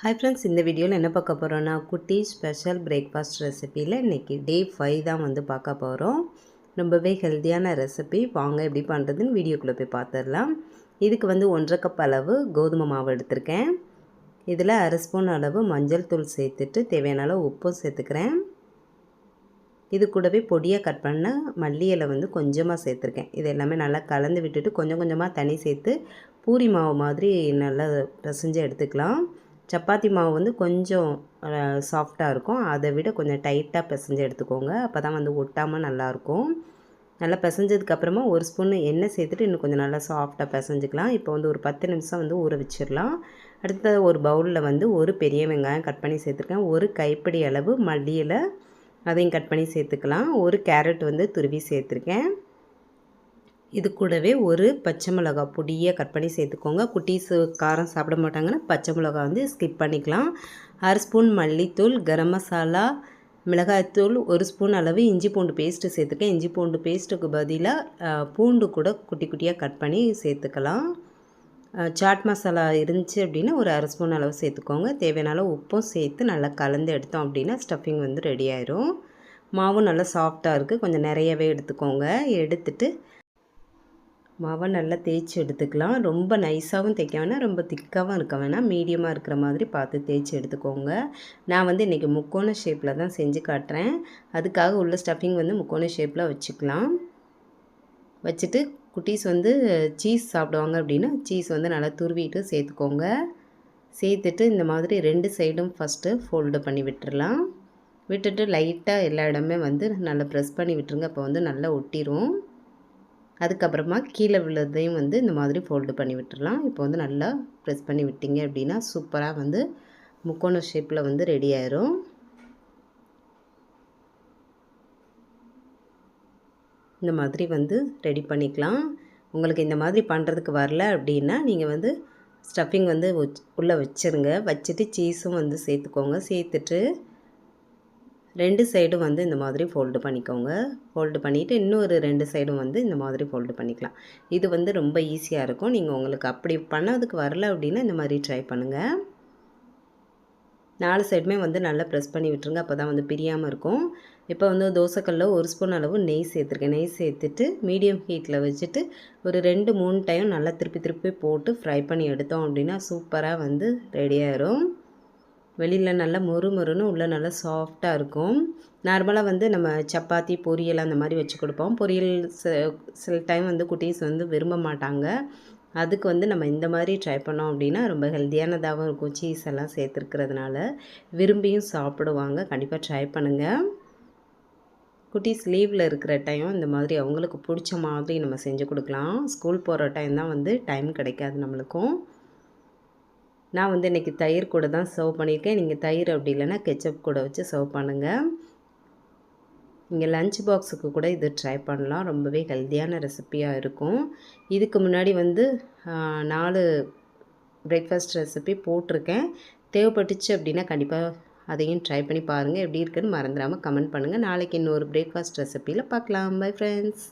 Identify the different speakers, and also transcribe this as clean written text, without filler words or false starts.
Speaker 1: Hi friends, இந்த வீடியோவில் என்ன பார்க்க போகிறோன்னா குட்டி ஸ்பெஷல் பிரேக்ஃபாஸ்ட் ரெசிப்பியில் இன்றைக்கி டே 5 தான் வந்து பார்க்க போகிறோம். ரொம்பவே ஹெல்த்தியான ரெசிபி. வாங்க எப்படி பண்ணுறதுன்னு வீடியோக்குள்ளே போய் பார்த்துடலாம். இதுக்கு வந்து 1.5 கப் அளவு கோதுமை மாவு எடுத்திருக்கேன். இதில் 1/2 ஸ்பூன் அளவு மஞ்சள் தூள் சேர்த்துட்டு தேவையான அளவு உப்பும் சேர்த்துக்கிறேன். இது கூடவே பொடியாக கட் பண்ண மல்லி இலை வந்து கொஞ்சமாக சேர்த்துருக்கேன். இது எல்லாமே நல்லா கலந்து விட்டுட்டு கொஞ்சம் கொஞ்சமாக தண்ணி சேர்த்து பூரி மாவு மாதிரி நல்லா பிசைஞ்சு எடுத்துக்கலாம். சப்பாத்தி மாவு வந்து கொஞ்சம் சாஃப்டாக இருக்கும், அதை விட கொஞ்சம் டைட்டாக பிசைஞ்சு எடுத்துக்கோங்க. அப்போ தான் வந்து ஒட்டாமல் நல்லாயிருக்கும். நல்லா பிசைஞ்சதுக்கப்புறமா 1 ஸ்பூன் எண்ணெய் சேர்த்துட்டு இன்னும் கொஞ்சம் நல்லா சாஃப்டாக பிசைஞ்சிக்கலாம். இப்போ வந்து ஒரு 10 நிமிஷம் வந்து ஊற வச்சிடலாம். அடுத்த ஒரு பவுலில் வந்து ஒரு பெரிய வெங்காயம் கட் பண்ணி சேர்த்துருக்கேன். ஒரு கைப்பிடி அளவு மல்லி இலை அதையும் கட் பண்ணி சேர்த்துக்கலாம். ஒரு கேரட் வந்து துருவி சேர்த்துருக்கேன். இது கூடவே ஒரு பச்சை மிளகா பொடியாக கட் பண்ணி சேர்த்துக்கோங்க. குட்டீஸு காரம் சாப்பிட மாட்டாங்கன்னா பச்சை மிளகா வந்து ஸ்கிப் பண்ணிக்கலாம். 1/2 ஸ்பூன் மல்லித்தூள், கரம் மசாலா, மிளகாய்த்தூள், 1 ஸ்பூன் அளவு இஞ்சி பூண்டு பேஸ்ட்டு சேர்த்துக்கேன். இஞ்சி பூண்டு பேஸ்ட்டுக்கு பதிலாக பூண்டு கூட குட்டி குட்டியாக கட் பண்ணி சேர்த்துக்கலாம். சாட் மசாலா இருந்துச்சு அப்படின்னா ஒரு 1/2 ஸ்பூன் அளவு சேர்த்துக்கோங்க. தேவையான அளவு உப்பும் சேர்த்து நல்லா கலந்து எடுத்தோம் அப்படின்னா ஸ்டஃபிங் வந்து ரெடி ஆயிரும். மாவும் நல்லா சாஃப்டாக இருக்குது, கொஞ்சம் நிறையவே எடுத்துக்கோங்க. எடுத்துட்டு மாவை நல்லா தேய்ச்சி எடுத்துக்கலாம். ரொம்ப நைஸாகவும் தேய்க்க வேணாம், ரொம்ப திக்காகவும் இருக்க வேணாம், மீடியமாக இருக்கிற மாதிரி பார்த்து தேய்ச்சி எடுத்துக்கோங்க. நான் வந்து இன்றைக்கி முக்கோண ஷேப்பில் தான் செஞ்சு காட்டுறேன். அதுக்காக உள்ள ஸ்டஃபிங் வந்து முக்கோண ஷேப்பில் வச்சுக்கலாம். வச்சுட்டு குட்டீஸ் வந்து சீஸ் சாப்பிடுவாங்க அப்படின்னா சீஸ் வந்து நல்லா துருவிட்டு சேர்த்துக்கோங்க. சேர்த்துட்டு இந்த மாதிரி 2 சைடும் ஃபஸ்ட்டு ஃபோல்டு பண்ணி விட்டுறலாம். விட்டுட்டு லைட்டாக எல்லா இடமே வந்து நல்லா ப்ரெஸ் பண்ணி விட்டுருங்க. அப்போ வந்து நல்லா ஒட்டிடும். அதுக்கப்புறமா கீழே உள்ளதையும் வந்து இந்த மாதிரி ஃபோல்டு பண்ணி விட்டுடலாம். இப்போ வந்து நல்லா ப்ரெஸ் பண்ணி விட்டிங்க அப்படின்னா சூப்பராக வந்து முக்கோண ஷேப்பில் வந்து ரெடி ஆயிரும். இந்த மாதிரி வந்து ரெடி பண்ணிக்கலாம். உங்களுக்கு இந்த மாதிரி பண்ணுறதுக்கு வரல அப்படின்னா நீங்கள் வந்து ஸ்டஃபிங் வந்து உள்ளே வச்சுருங்க. வச்சுட்டு சீஸும் வந்து சேர்த்துக்கோங்க. சேர்த்துட்டு 2 சைடும் வந்து இந்த மாதிரி ஃபோல்டு பண்ணிக்கோங்க. ஃபோல்டு பண்ணிவிட்டு இன்னொரு 2 சைடும் வந்து இந்த மாதிரி ஃபோல்டு பண்ணிக்கலாம். இது வந்து ரொம்ப ஈஸியாக இருக்கும். நீங்கள் உங்களுக்கு அப்படி பண்ணதுக்கு வரல அப்படின்னா இந்த மாதிரி ட்ரை பண்ணுங்கள். 4 சைடுமே வந்து நல்லா ப்ரெஸ் பண்ணி விட்டுருங்க. அப்போ தான் வந்து பிரியாமல் இருக்கும். இப்போ வந்து தோசைக்கல்லில் 1 ஸ்பூன் அளவு நெய் சேர்த்துருக்கேன். நெய் சேர்த்துட்டு மீடியம் ஹீட்டில் வச்சுட்டு ஒரு 2-3 டைம் நல்லா திருப்பி போட்டு ஃப்ரை பண்ணி எடுத்தோம் அப்படின்னா சூப்பராக வந்து ரெடி ஆயிரும். வெளியில் நல்லா மொறுன்னு உள்ளே நல்லா சாஃப்டாக இருக்கும். நார்மலாக வந்து நம்ம சப்பாத்தி பொரியல் அந்த மாதிரி வச்சு கொடுப்போம். பொரியல் சில டைம் வந்து குட்டீஸ் வந்து விரும்ப மாட்டாங்க. அதுக்கு வந்து நம்ம இந்த மாதிரி ட்ரை பண்ணோம் அப்படின்னா ரொம்ப ஹெல்த்தியானதாகவும் இருக்கும். சீஸ் எல்லாம் சேர்த்துருக்கிறதுனால விரும்பியும் சாப்பிடுவாங்க. கண்டிப்பாக ட்ரை பண்ணுங்கள். குட்டீஸ் லீவில் இருக்கிற டைம் இந்த மாதிரி அவங்களுக்கு பிடிச்ச மாதிரி நம்ம செஞ்சு கொடுக்கலாம். ஸ்கூல் போகிற டைம் தான் வந்து டைம் கிடைக்காது நம்மளுக்கும். நான் வந்து இன்றைக்கி தயிர் கூட தான் சர்வ் பண்ணியிருக்கேன். நீங்கள் தயிர் அப்படி இல்லைன்னா கெச்சப் கூட வச்சு சர்வ் பண்ணுங்கள். நீங்கள் லஞ்ச் பாக்ஸுக்கு கூட இது ட்ரை பண்ணலாம். ரொம்பவே ஹெல்த்தியான ரெசிப்பியாக இருக்கும். இதுக்கு முன்னாடி வந்து 4 பிரேக்ஃபாஸ்ட் ரெசிபி போட்டிருக்கேன். தேவைப்பட்டுச்சு அப்படின்னா கண்டிப்பாக அதையும் ட்ரை பண்ணி பாருங்கள். எப்படி இருக்குன்னு மறந்துடாமல் கமெண்ட் பண்ணுங்கள். நாளைக்கு இன்னொரு பிரேக்ஃபாஸ்ட் ரெசிப்பியில் பார்க்கலாம். Bye friends.